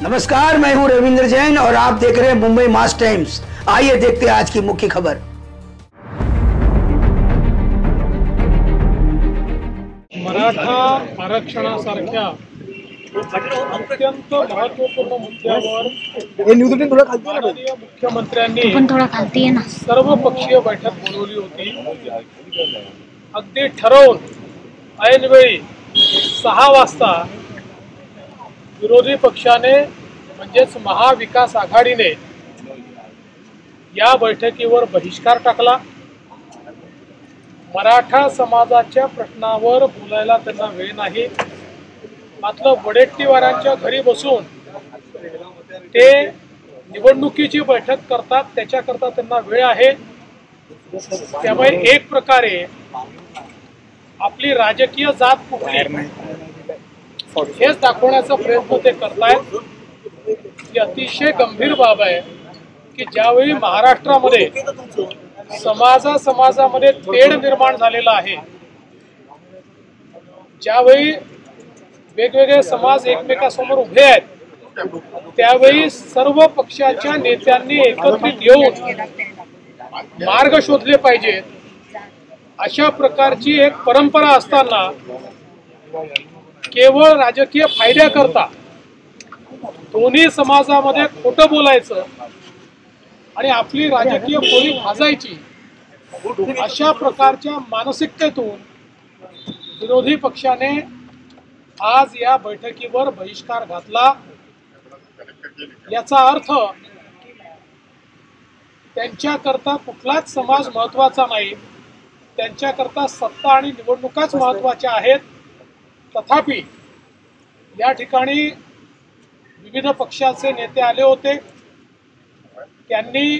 नमस्कार, मैं हूं रविंद्र जैन और आप देख रहे हैं मुंबई मास टाइम्स। आइए देखते हैं आज की मुख्य खबर। मराठा आरक्षणासारख्या अत्यंत महत्त्वपूर्ण मुद्द्यावर माननीय मुख्यमंत्र्यांनी सर्वपक्षीय बैठक बोलवली होती। अगदी ठरवून ऐनवेळी 6 वाजता विरोधी पक्षाने म्हणजेच महाविकास आघाडीने या बैठकीवर बहिष्कार टाकला। मराठा समाजाच्या प्रश्नावर बोलायला त्यांना वेळ नाही, मात्र वडेट्टीवारांच्या घरी बसून ते निवडणुकीची बैठक करतात, त्याच्याकरता त्यांना वेळ आहे। त्यामुळे एक प्रकारे आपली राजकीय जात कुठली हेच दाखवण्याचा प्रयत्न ते करतायत। ही अतिशय गंभीर बाब आहे की ज्यावेळी महाराष्ट्रामध्ये समाजामध्ये तेढ निर्माण झालेला आहे, ज्यावेळी वेगवेगळे समाज एकमेकांसमोर उभे आहेत, त्यावेळी सर्व पक्षाच्या नेत्यांनी एकत्रित येऊन मार्ग शोधले पाहिजेत। अशा प्रकारची एक परंपरा असताना केवळ राजकीय फायद्याकरता दोन्ही समाजामध्ये खोटं बोलायचं आणि आपली राजकीय पोळी भाजायची, अशा प्रकारच्या मानसिकतेतून विरोधी पक्षाने आज या बैठकीवर बहिष्कार घातला। याचा अर्थ त्यांच्याकरता कुठलाच समाज महत्त्वाचा नाही, त्यांच्याकरता सत्ता आणि निवडणुकाच महत्त्वाच्या आहेत। तथापि या ठिकाणी विविध पक्षाचे नेते आले होते, त्यांनी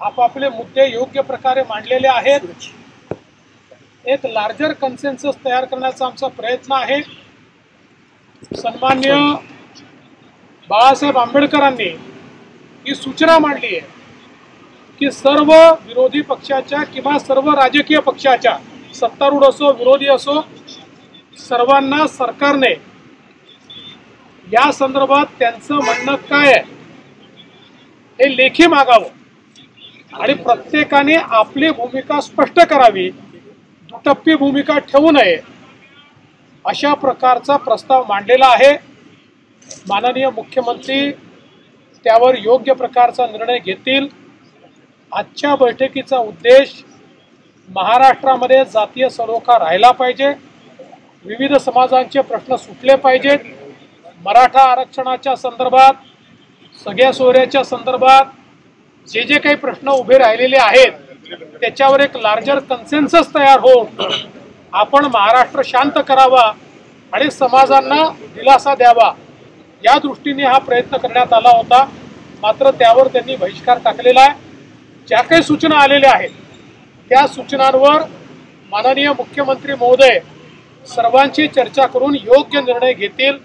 आपापले मुद्दे योग्य प्रकारे मांडलेले आहेत। एक लार्जर कन्सेन्सस तयार करण्याचा आमचा प्रयत्न आहे। सन्माननीय बाळासाहेब आंबेडकरांनी ही सूचना मांडली आहे की सर्व विरोधी पक्षाच्या किंवा सर्व राजकीय पक्षाच्या, सत्तारूढ असो विरोधी असो, सर्वांना सरकारने या संदर्भात त्यांचं म्हणणं काय आहे हे लेखी मागावं आणि प्रत्येकाने आपली भूमिका स्पष्ट करावी, दुटप्पी भूमिका ठेवू नये, अशा प्रकारचा प्रस्ताव मांडलेला आहे। माननीय मुख्यमंत्री त्यावर योग्य प्रकारचा निर्णय घेतील। आजच्या बैठकीचा उद्देश महाराष्ट्रामध्ये जातीय सलोखा राहिला पाहिजे, विविध समाजांचे प्रश्न सुटले पाहिजेत। मराठा आरक्षणाच्या संदर्भात, सगळ्या सोयऱ्याच्या संदर्भात जे काही प्रश्न उभे राहिलेले आहेत त्याच्यावर एक लार्जर कन्सेन्सस तयार होऊन आपण महाराष्ट्र शांत करावा आणि समाजांना दिलासा द्यावा, या दृष्टीने हा प्रयत्न करण्यात आला होता। मात्र त्यावर त्यांनी बहिष्कार टाकलेला आहे। ज्या काही सूचना आलेल्या आहेत त्या सूचनांवर माननीय मुख्यमंत्री महोदय सर्वांची चर्चा करून योग्य निर्णय घेतील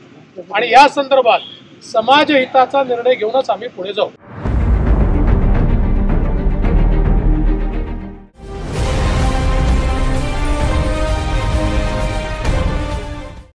आणि या संदर्भात समाजहिताचा निर्णय घेऊनच आम्ही पुढे जाऊ।